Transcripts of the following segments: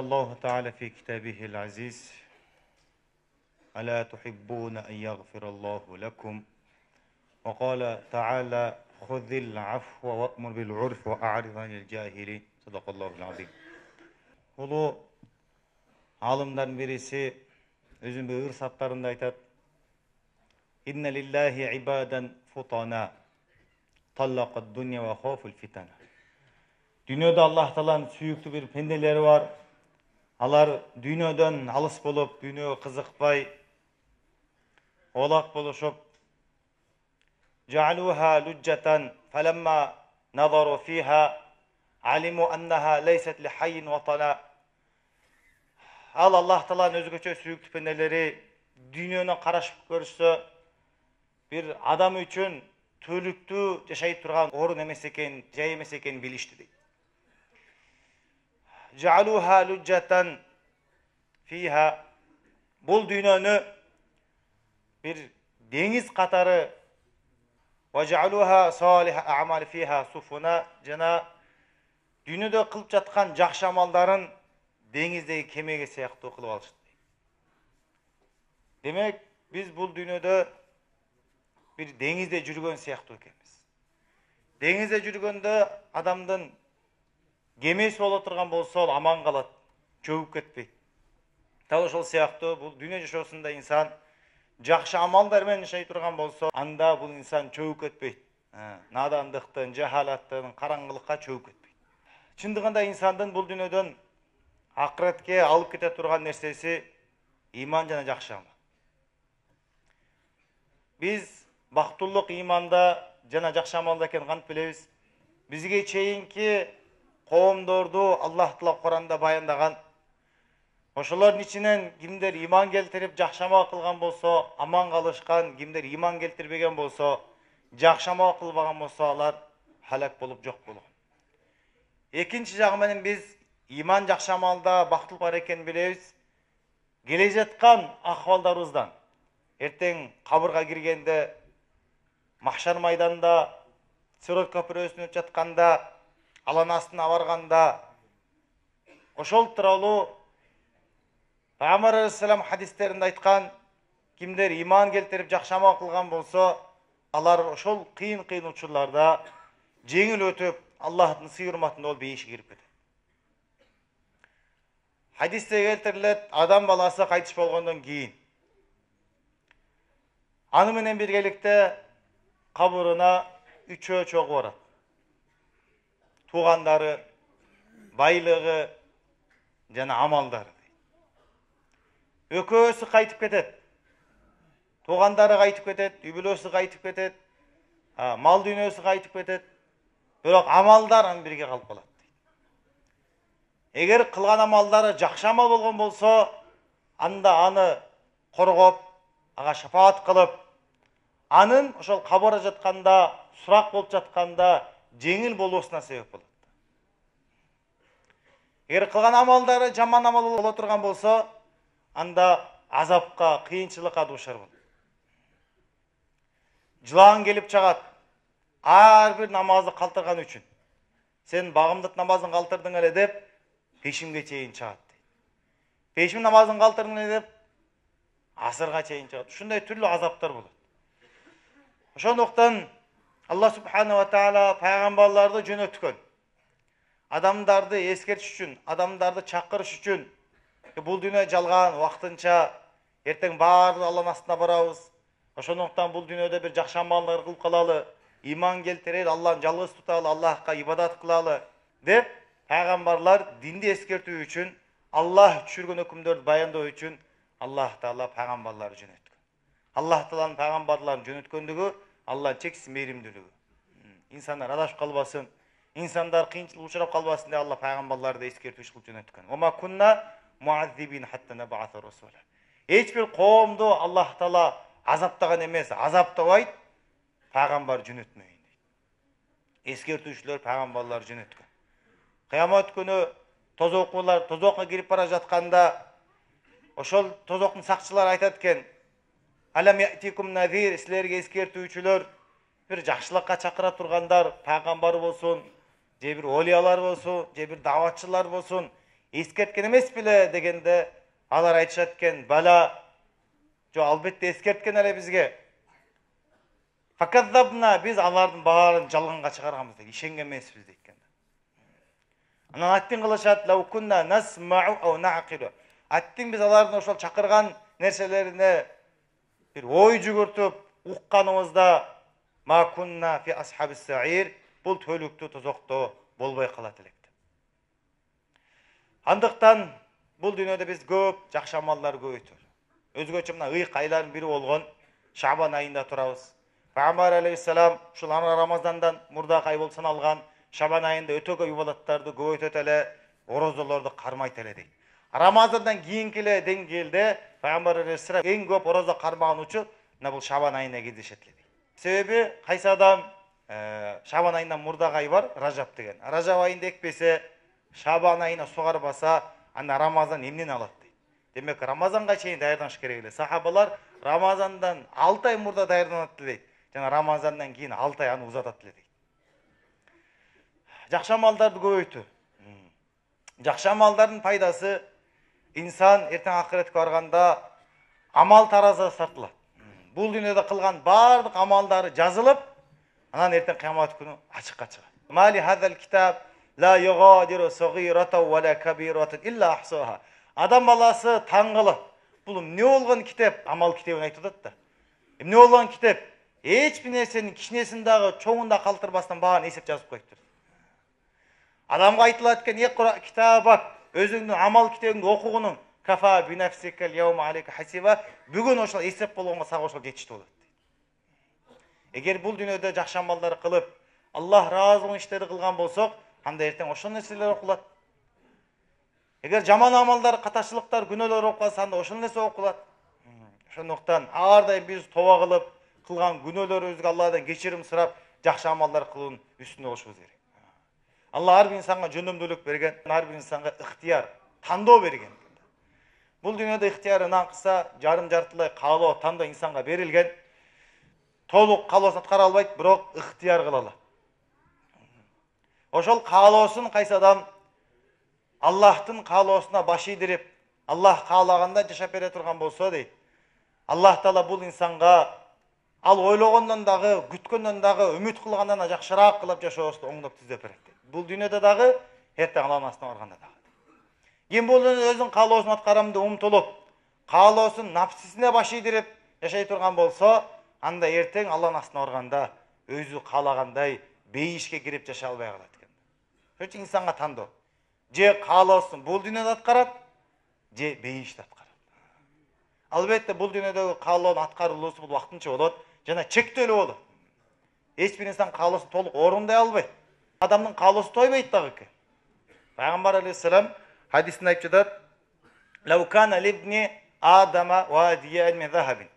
الله تعالى في كتابه العزيز: ألا تحبون أن يغفر الله لكم وقال تعالى: خذ العفو وأمر بالعرف وأعرض عن الجاهلين. صدق الله العظيم. Ulu alımdan birisi özün bir saplarında aytat: İnne lillahi ibaden futana tallaqad dunya ve khaful fitana. Dünyada Allah Taala'nın süyüklü bir pendeleri var. Alar dünyadan alыс bolup, dünyaya kızıkpay, olak boluşup, ja'aluha lujjatan falamma nazaru fiha alimu annaha leysat li hayyin vatana. Al Allah Taala'nın özgöçe süyüklü pendeleri dünyana karaşıp görüşse, bir adam üçün tölüktü yaşayıp turgan orun emes eken, jay emes eken bilişti deydi. Ja'aluha lujjatan fiha, bul dünyаны bir deniz katarı, ve ja'aluha salih a'mal fiha sufuna, jana dünyada kılıp жатқан жақсы амалдарын denizdeki kemege сияқты kılıp alıştı. Demek biz bu dünyada bir denizde жүрген сияқты ekemiz. Denizde жүргөндө adamdın gemesi bola turgan bolsa ol aman kalat, çöküp ketpeyt. Tabi ошол сыяктуу бул дүйнө жашоосунда инсан жакшы амалдар менен жашай турган болсо, анда бул инсан чөгүп кетпейт. Надандыктын, жахалаттын, караңгылыкка чөгүп кетпейт. Чындыгында инсандын бул дүйнөдөн акыретке алып кете турган нерсеси иман жана жакшы амал. Биз бактылык иманда жана жакшы амалда экенин кантип билебиз? Бизге чейинки коомдорду Аллах Таала Куранда баяндаган. Ошолордун ичинен кимдер иман келтирип жакшы амал кылган болсо, аман калышкан, кимдер иман келтирбеген болсо, жакшы амал кылбаган болсо, алар халак болуп жок болгон. Экинчи жагы менен биз иман жакшы амалда бактылык бар экенин билебиз. Келе жаткан акыбалдарыбыздан, эртең кабырга киргенде, махшар майданда, Сирот көпүрөсүнө жатканда, алан астына барганда, ошол тууралуу Пайгамбар алейхиссалам хадистеринде айткан, кимдер иман келтирип жакшы амал кылган болсо, алар ошол кыйын учурларда жеңил өтүп, Аллахтын сый урматында ол бейишке кирип кетет. Хадисте келтирилет, адам баласы кайтыш болгондон кийин аны менен биргеликте кабырына үчөө чогуу барат. Туугандары, байлыгы жана амалдары. Өкөөсү кайтып кетет. Туугандары кайтып кетет, үй-бүлөсү кайтып кетет, мал дүйнөсү кайтып кетет. Бирок амалдар анын бирге калып калат. Эгер кылган амалдары жакшы амал болгон болсо, анда аны коргоп, ага шафаат кылып, анын ошол кабырга жатканда, сурак болуп жатканда жеңил болуусуна себеп болот. Эгер кылган амалдары жаман амал боло турган болсо, анда азапка, кыйынчылыкка дуушар болот. Жылаан келип чагат. Ар бир намазды калтырган үчүн. Сен багымдык намазын калтырдың эле деп, пешимге чейин чагат. Пешим намазын калтырдың эле деп, асырга чейин чагат. Ушундай түрлүү азаптар болот. Ошондуктан Аллах субхана ва таала пайгамбарларды жөнөткөн. Адамдарды эскертиш үчүн, адамдарды чакырыш үчүн, бул дүйнө жалган, вактынча, эртең баары Алланын астына барабыз. Ошондуктан бул дүйнөдө бир жакшы амалдар кылып калалы, иман келтирели, Аллахны жалгыз туталы, Аллахка ибадат кылалы деп пайгамбарлар динди эскертүү үчүн, Аллах түшүргөн өкүмдөрдү баяндоо үчүн Аллах Таала пайгамбарларды жөнөткөн. Аллах Тааланын пайгамбарларын жөнөткөндүгү Аллахнын чексиз мейримдүүлүгү. İnsanlar adашып калбасын, insanlar кыйынчылыкка учурап калбасын деп Аллах пайгамбарларды эскертүү кылып жөнөткөн. Ома кунна муаззибин хатта набаата расула. Эч бир коомду Аллах Таала азаптаган эмес, азаптабайт, пайгамбар жөнөтмөйүн дейт. Эскертүүчүлөр пайгамбарлар жөнөткөн. Кыямат күнү тозокко кирип бара жатканда, ошол тозоктун сакчылары айтат экен: Алам я'тикум назир, силерге эскертүүчүлөр, bir жакшылыкка чакыра тургандар, пайгамбар болсун, же бир олиялар болсун, же бир даватчылар болсун, Ескерткен емес беле дегенде алар айтышат экен, бала жо албетте эскерткен эле бизге. Факадзабна, биз алардын баарын жалганга чыгарганбыз дейт, ишенген эмеспиз дейт экен. Анан аттин кылышат, лау кунна насмау ау наакилу. Аттин биз алардын ошол чакырган нерселерине бир ой жүгүртүп укканыбызда ма кунна фи асхабис саир, бул төлүктүү тозокто болбой калат элек. Андыктан бул дүйнөдө биз көп жакшы амалдар көбөйтөлү. Өзгөчө мына ыйык айлардын бири болгон Шабан айында турабыз. Пайгамбар алейхиссалам ушул Рамазандан мурдак ай болуп саналган Шабан айында өтө көп ибадаттарды көбөйтөт эле, орозолорду кармайт эле дейт. Рамазандан кийинки эле деңгээлде Пайгамбар алейхиссалам эң көп орозо кармаган учур мына бул Шабан айына кездешет эле дейт. Себеби кайсы адам Шабан айынан мурдак ай бар, Ражаб деген. Ражаб айында экпесе, Шабан айына сугарбаса, анда Рамазан эмнени алат дейт. Демек Рамазанга чейин даярданыш керек эле. Сахабалар Рамазандан 6 ай мурда даярданат дейт. Жана Рамазандан кийин 6 ай аны узатат эле дейт. Жакшы амалдарды көбөйтүү. Жакшы амалдардын пайдасы инсан эртең акыретке барганда амал таразасы тартылат. Бул дүйнөдө кылган бардык амалдары жазылып, анан эртең кыямат күнү ачыкка чыгат. Мали хазал китаб ла югадиру сагирата ва ла кабирата илла ахсаха. Адам баласы таң калат. Бул эмне болгон китеп? Амал китебин айтып атат да. Эмне болгон китеп? Эч бир нерсенин кичинесин дагы чоңунда калтырбастан баарын эсеп жазып коюптур. Адамга айтылат экен, "Икра китабак", өзүңдүн амал китебиңди окугунуң, "Кафа би нафсика ал-яума алейка хасиба", бүгүн ошол эсеп болгонго сага ошол жетиштүү болот. Эгер бул дүйнөдө жакшы амалдар кылып, Аллах ыраазы болгон иштерди кылган болсок, анда эртең ошол нерселер окулат. Эгер жаман амалдар, катачылыктар, күнөөлөр окуп калса, анда ошол нерсе окулат. Ошондуктан ар дайым биз тоба кылып, кылган күнөөлөрүбүзгө Алладан кечирим сурап, жакшы амалдар кылуунун үстүндө болушубуз керек. Алла ар бир инсанга жөндөмдүүлүк берген, ар бир инсанга ыктыяр, тандоо берген. Бул дүйнөдө ыктыяры накса, жарым-жартылай каалоо, тандоо инсанга берилген. Толук каалоосын аткара албайт, бирок ыктыяр кыла алат. Ошол каалоосун кайсы адам Аллахтын каалоосуна баш ийдирип, Аллах каалаганда жашап бере турган болсо дейт. Аллах Таала бул инсанга ал ойлогондон дагы, күткөндөн дагы, үмүт кылгандан да жакшыраак кылып жашоосун оңдоп түзөп берет. Бул дүйнөдө дагы, эртең Алланын астына барганда дагы. Ким бул өзүнүн каалоосун аткарамды умтулуп, каалоосун нафсисине баш ийдирип жашай турган болсо, анда эртең Алланын астына барганда өзү каалагандай бейишке кирип жашай албай калат экен. Ошон үчүн инсанга тандоо. Же каалоосун бул дүйнөдө аткарат, же бейиште аткарат. Албетте бул дүйнөдөгү каалоонун аткарылуусу бул вактынча болот, жана чектелүү болот. Эч бир инсан каалоосун толук орундай албайт. Адамдын каалоосу тойбойт дагы экен. Пайгамбар алейхиссалам хадисинде айтып жатат: "Лау кана либни Адама вадиян мин захабин".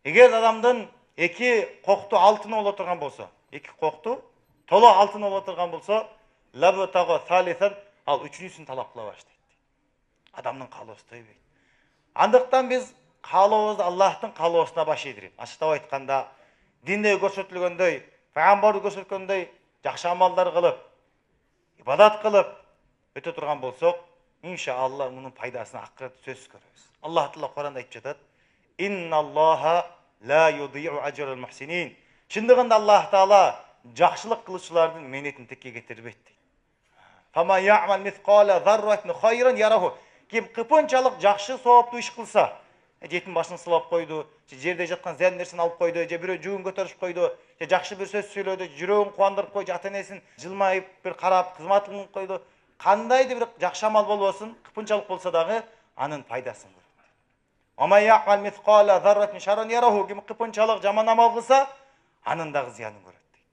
Эгер адамдын эки кокту алтыны боло турган болсо, эки кокту толо алтын боло турган болсо, лабтага салисан, ал үчүнчүсүн талап кыла баштайт. Адамдын каалоосу тойбойт. Андыктан биз каалообузду Аллахтын каалоосуна баш ийдирип, ачыктап айтканда, динде көрсөтүлгөндөй, пайгамбар көрсөткөндөй жакшы амалдар кылып, ибадат кылып өтө турган болсок, иншалла мунун пайдасын акырет сөзсүз көрөбүз. Аллах Таала Куранда айтып жатат: "Инналлаха ла юдиу ажрал мухсинин". Чындыгында Аллах Таала жакшылык кылуучулардын менетин текке кетирбейт дейт. "Фама я'мал мисқала зарратин хайран яраху". Ким кыпынчалык жакшы сооптуу иш кылса, жетим башын сылап койду, жерде жаткан зыян нерсени алып койду, же бирөө жүгүн көтөрүп койду, же жакшы бир сөз сүйлөдү, жүрөгүн кубандырып койду, ата-энесин жылмайып бир карап, кызматын кылып койду. Кандайдыр бир жакшы амал болбосун, кыпынчалык болсо дагы анын пайдасын көрөт. "Ама я'мал мисқала зарратин шарран яраху". Ким кыпынчалык жаман амал кылса, анын дагы зыянын көрөт дейт.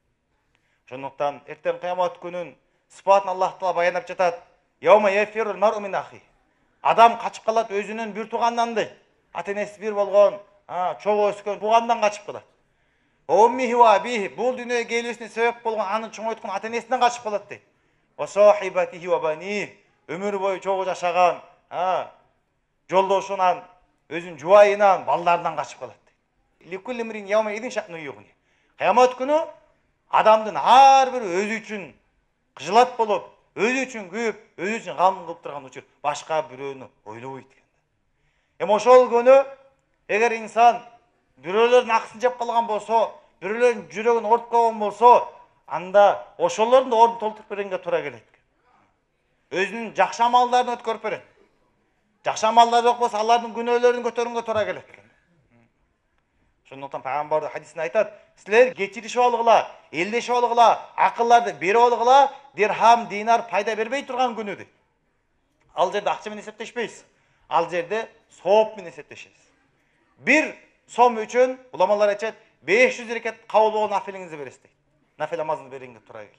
Ошондуктан эртең кыямат күнүн сыпатын Аллах Таала баяндап жатат: "Яума яфирул мар'у мин ахи". Адам качып калат өзүнүн бир туугандан дейт. Ата-энеси бир болгон, чогуу өскөн туугандан качып калат. "Уммихи ва абихи", бул дүйнөгө келүүсүнө себеп болгон аны чоңойткон ата-энесинен качып калат дейт. "Ва сахибатихи ва бани", өмүр бою чогуу жашаган, жолдошунан, өзүнүн жубайынан, балдарынан качып калат дейт. "Ликулли мрин яума идин ша'ну югни". Кыямат күнү адамдын ар бири өзү үчүн кыжылат болуп, өзү үчүн күйүп, өзү үчүн гам кылып турган учур башка бирөөнү ойлобойт экен. Эми ошол күнү эгер инсан бирөөлөрдүн акысын жеп калган болсо, бирөөлөрдүн жүрөгүн ооруп калган болсо, анда ошолордун да ордун толтуруп бергенге туура келет. Өзүнүн жакшы амалдарын өткөрүп берет. Жакшы амалдар жок болсо, алардын күнөөлөрүн көтөрүүгө туура келет. Ошондуктан пайгамбар хадисинде айтат: "Силер кечиришип алгыла, элдешип алгыла, акылларды берип алгыла, дирхам, динар пайда бербей турган күнү" дейт. Ал жерде акча менен эсептешпейсиз. Ал жерде сооп менен эсептешесиз. Бир сом үчүн уламалар айтат, 500 рекат кабыл болгон нафилиңизди бересиз дейт. Нафил намазыңызды бергенге туура келет.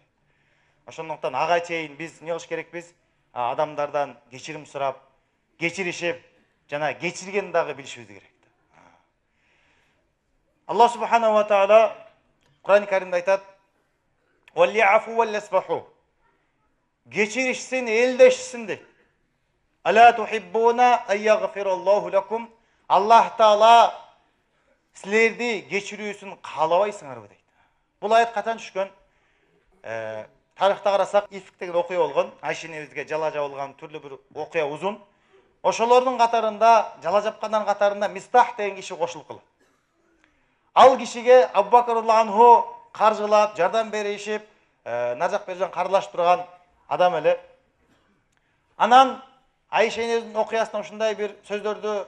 Ошондуктан ага чейин биз эмне кылыш керекпиз? Адамдардан кечирим сурап, кечиришип, жана кечиргенди дагы билишибиз керек. Аллах субханаху ва таала Кур'ан-ы Каримде айтат: "Валли'афу валласфаху". Кечиришсин, элдешсин дейт. "Ала тухиббуна айягфираллаху лакум". Аллах таала силерди кечирүүсүн каалабайсыңарбы дейт. Бул аят качан түшкөн? Тарыхта карасак, Ифк деген окуя болгон. Айша энебизге жала жабылган түрлүү бир окуя узун. Ошолордун катарында, жала жапкандардын катарында Мистах деген киши кошулуп калат. Ал кишиге Абу Бакр радhiyallahu anhu каржылап, жардам беришип, нажак берген карылашып турган адам эле. Анан Айша энебиздин окуясында ушундай бир сөздөрдү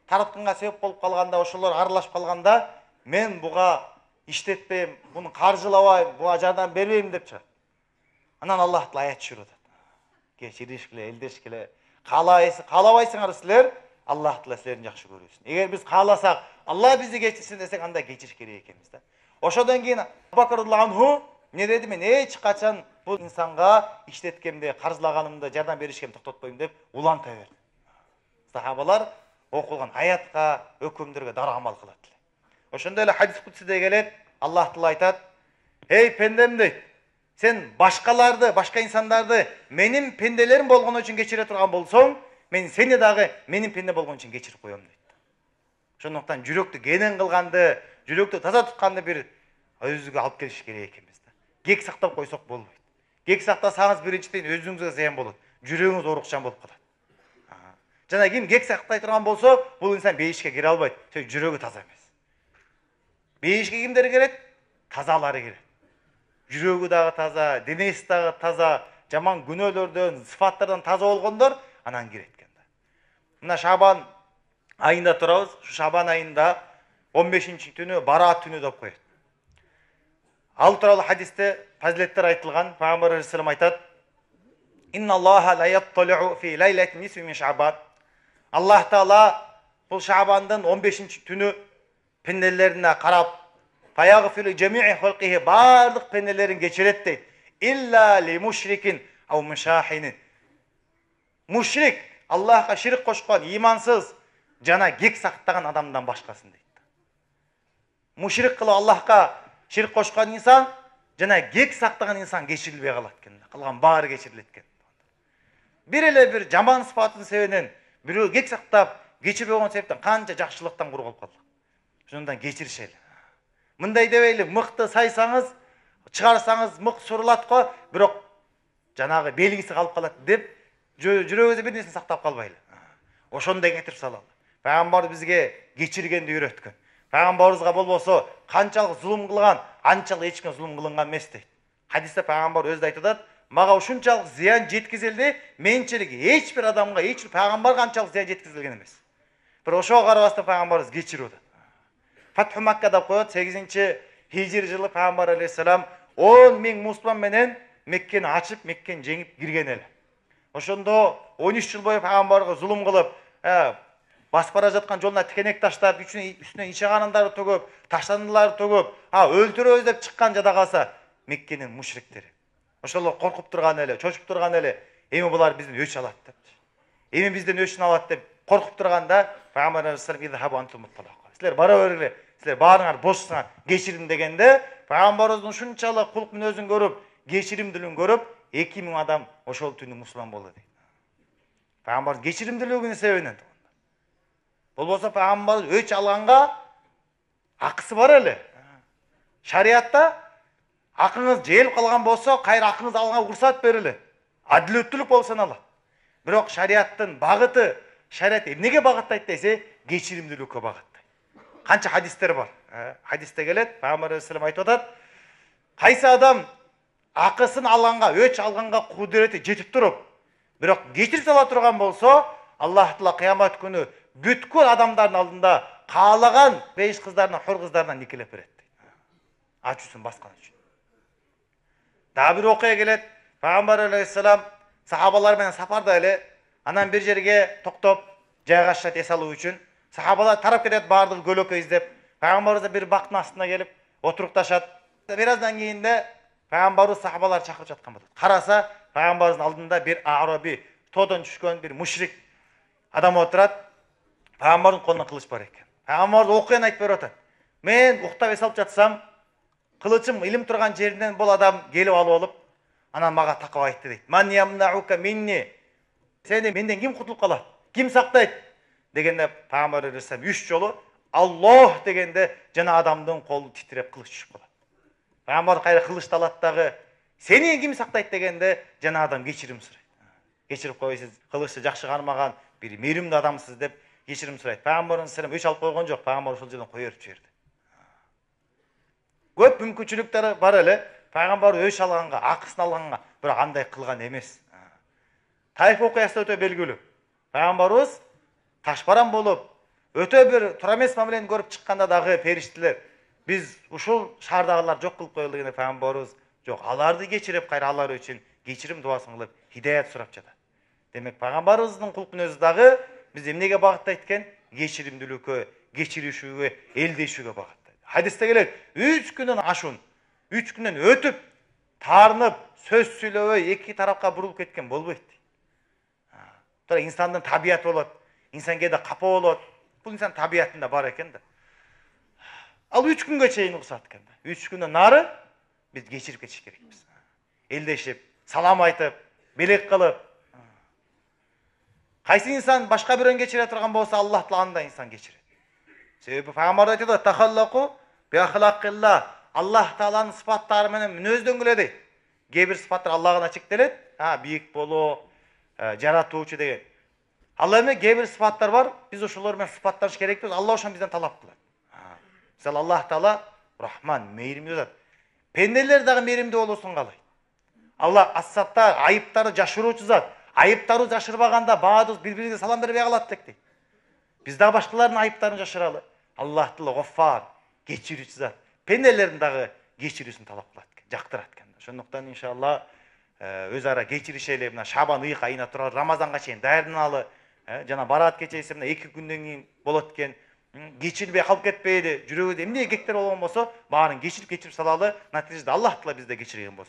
таратканга себеп болуп калганда, ошолор аралашып калганда, мен буга иштетпейм, буну каржылабайм, буга жардам бербейм деп чыгат. Анан Аллах Таала аят түшүрүп атат. Кечиришкиле, элдешкиле, каалабайсыңар силер, Аллах Таала силердин жакшы көрүүсүн. Эгер биз кааласак, Алла бизди кечирсин десек, анда кечириш керек экенбиз да. Ошодон кийин Абу Бакр радhiyallahu anhu не деди? Мен эч качан бул инсанга иштеткемди, каржылаганымды, жардам беришкемди токтотпойм деп уланта берди. Сахабалар окулган аятка, өкүмдөргө дароо амал кылат эле. Ошондой эле хадис кудсиде келет, Аллах Таала айтат: "Эй пендем" дейт, "Сен башкаларды, башка инсандарды менин пенделерим болгон үчүн кечире турган болсоң, мен сени дагы менин пенде болгон үчүн кечирип коем" дейт. Ошондуктан жүрөктү кенен кылганды, жүрөктү таза тутканды бир өзүбүзгө алып келиш керек экенбиз да. Кек сактап койсок болбойт. Кек сактасаңыз биринчиден өзүңүзгө зыян болот. Жүрөгүңүз оорукчан болуп калат. Жана ким кек сактай турган болсо, бул инсан бейишке кире албайт. Жүрөгү таза эмес. Бейишке кимдер кирет? Тазалары кирет. Жүрөгү дагы таза, денеси дагы таза, жаман күнөөлөрдөн, сыфаттардан таза болгондор анан кирет экен да. Мына Шабан айында турабыз. Шу Шабан айында 15-чи түнү Бараат түнү деп коет. Ал тууралуу хадисте фазилеттер айтылган. Пайгамбар алейхиссалам айтат: "Инналлаха ла ятталиу фи лайлатин нисфи мин Шабан". Аллах Таала бул Шабандын 15-чи түнү пенделерине карап, "Фаягфиру жами'i халқихи", бардык пенделерин кечирет дейт. "Илля ли мушрикин ау мушахин". Мушрик, Аллахка ширк кошкон, имансыз жана кек сактаган адамдан башкасын дейт. Мушрик кылып Аллахка ширк кошкон инсан жана кек сактаган инсан кечирилбей калат экен. Кылган баары кечирилет экен. Бир эле бир жаман сыфатын себебинен бирөө кек сактап, кечирбей койгон себептен канча жакшылыктан кур болуп калды. Ошондон кечиришели. Мындай дебейли, мыкты сайсаңыз, чыгарсаңыз мык сурулат го, бирок жанагы белгиси калып калат деп жүрөгүбүздө бир нерсени сактап калбайлы. Ошондой кетирип салалы. Пайгамбар бизге кечиргенди үйрөткөн. Пайгамбарыбызга болбосо канчалык зулум кылган, анчалык эч ким зулум кылынган эмес дейт. Хадисте пайгамбар өзү айтып атат: "Мага ушунчалык зыян жеткизилди, менчилик эч бир адамга, эч бир пайгамбарга анчалык зыян жеткизилген эмес". Бирок ошого карабастан пайгамбарыбыз кечирип атат. Фатху Макка деп коет, 8-хижри жылы пайгамбар алейхиссалам 10 000 мусулман менен Меккени ачып, Меккени жеңип кирген эле. Ошондо 13 жыл бою пайгамбарга зулум кылып, басып бара жаткан жолуна тикенек таштап, үстүнө ичаганындарды төгөп, таштандыларды төгөп, өлтүрөбүз деп чыккан жада калса Меккенин мушриктери. Ошолор коркуп турган эле, чочуп турган эле, эми булар бизден өч алат деп. Эми бизден өчүн алат деп коркуп турганда пайгамбар алейхиссалам "Изхабу антум мутталак". Силер бара бергиле, силер баарыңар бошсуңар, кечирим дегенде пайгамбарыбыздын ушунчалык кулк мүнөзүн көрүп, кечиримдүүлүгүн көрүп, 2000 адам ошол түнү мусулман болду дейт. Пайгамбар кечиримдүүлүгүнүн себебинен. Болбосо пайгамбар өч алганга акысы бар эле. Шариатта акыңыз жээлип калган болсо, кайра акыңызды алганга уруксат берилет. адилеттүүлүк болуп саналат. Бирок шариаттын багыты, шариат эмнеге багыттайт десе, кечиримдүүлүккө багыттайт. Канча хадистер бар. Хадисте келет, Пайгамбар алейхиссалам айтып атат, кайсы адам акысын алганга, өч алганга кудурети жетип туруп, бирок кечирип сала турган болсо, Аллах Таала кыямат күнү бүткүл адамдардын алдында каалаган бейиш кыздарына, хур кыздарына никелеп берет. Ачусын баскан үчүн. Дагы бир окуя келет. Пайгамбар алейхиссалам сахабалар менен сапарда эле, анан бир жерге токтоп, жайгашат эс алуу үчүн. Сахабалар тарап кетет баардыгы көлөкө издеп. Пайгамбарыбыз бир бактын астына келип отурукташат. Бир аздан кийинде Пайгамбарыбыз сахабалар чакырып жаткан болот. Караса, Пайгамбарыбыздын алдында бир араби, тоодон түшкөн бир мушрик адам отурат. Пайгамбардын колунда кылыч бар экен. Пайгамбарыбыз окуяны айтып берип атат. Мен уктап эс алып жатсам, кылычым илим турган жеринен бул адам келип алып алып, анан мага такып айтты дейт. Ман ямнаука минни. Сени менден ким кутулуп калат? Ким сактайт? Дегенде Пайгамбар алейхиссалам 3 жолу Аллах дегенде жана адамдын колу титиреп кылыч түшүп калат. Пайгамбар кайра кылычты алат дагы, сени ким сактайт дегенде жана адам кечирим сурайт. Кечирип койсуз, кылычты жакшы кармаган бир мейримдүү адамсыз деп кечирим сурайт. Пайгамбар алейхиссалам өч алып койгон жок, Пайгамбар ошол жерден кое берип жиберди. Көп мүмкүнчүлүктөр бар эле. Пайгамбар өч алганга, акысын алганга, бирок андай кылган эмес. Тайф окуясы өтө белгилүү. Пайгамбарыбыз ташбаран болуп, өтө бир туура эмес мамилени көрүп чыкканда дагы периштелер, биз ушул шаардагылар жок кылып коелу дегенде Пайгамбарыбыз жок, аларды кечирип, кайра алар үчүн кечирим дубасын кылып, хидаят сурап жатат. Демек Пайгамбарыбыздын кулк мүнөзү дагы биз эмнеге багыттайт экен? Кечиримдүүлүккө, кечиришүүгө, элдешүүгө багыттайт. Хадисте келет, 3 күндөн ашуун, 3 күндөн өтүп, таарынып, сөз сүйлөбөй эки тарапка бурулуп кеткен болбойт. Тура инсандын табияты болот. Инсан кээде капа болот. Бул инсан табиятында бар экен да. Ал 3 күнгө чейин уруксат экен да. 3 күндөн нары биз кечирип кетиш керекпиз. Элдешип, салам айтып, белек кылып. Кайсы инсан башка бирөөнү кечире турган болсо, Аллах Таала анда инсан кечирет. Себеби Пайгамбар айтат, тахаллаку би ахлакилла. Аллах Тааланын сыпаттары менен мүнөздөнгүлө дейт. Кээ бир сыпаттар Аллага гана чектелет. Бийик болуу, жаратуучу деген. Ал эми кээ бир сыпаттар бар, биз ошолор менен сыпаттаныш керекпиз. Алла ошон бизден талап кылат. Мисалы Аллах Таала Рахман, мейримдүү зат. Пенделер дагы мейримдүү болуусун каалайт. Алла ас-саттар, айыптарды жашыруучу зат. Айыптарды жашырбаганда баадыбыз бири-бирибизге салам бербей калат дейт. Биз дагы башкалардын айыптарын жашыралы. Аллах Таала Гаффар, кечирүүчү зат. Пенделердин дагы кечирүүсүн талап кылат экен, жактырат экен. Ошондуктан иншалла өз ара кечиришели, мына Шабан ыйык айына турат, Рамазанга чейин даярданалы. Жана бараат кечеси мына 2 күндөн кийин болот экен. Кечирбей калып кетпейди, жүрөгүбүздө эмне кектер болгон болсо, баарын кечирип салалы. Натыйжада Аллах Таала бизде кечирген болсун.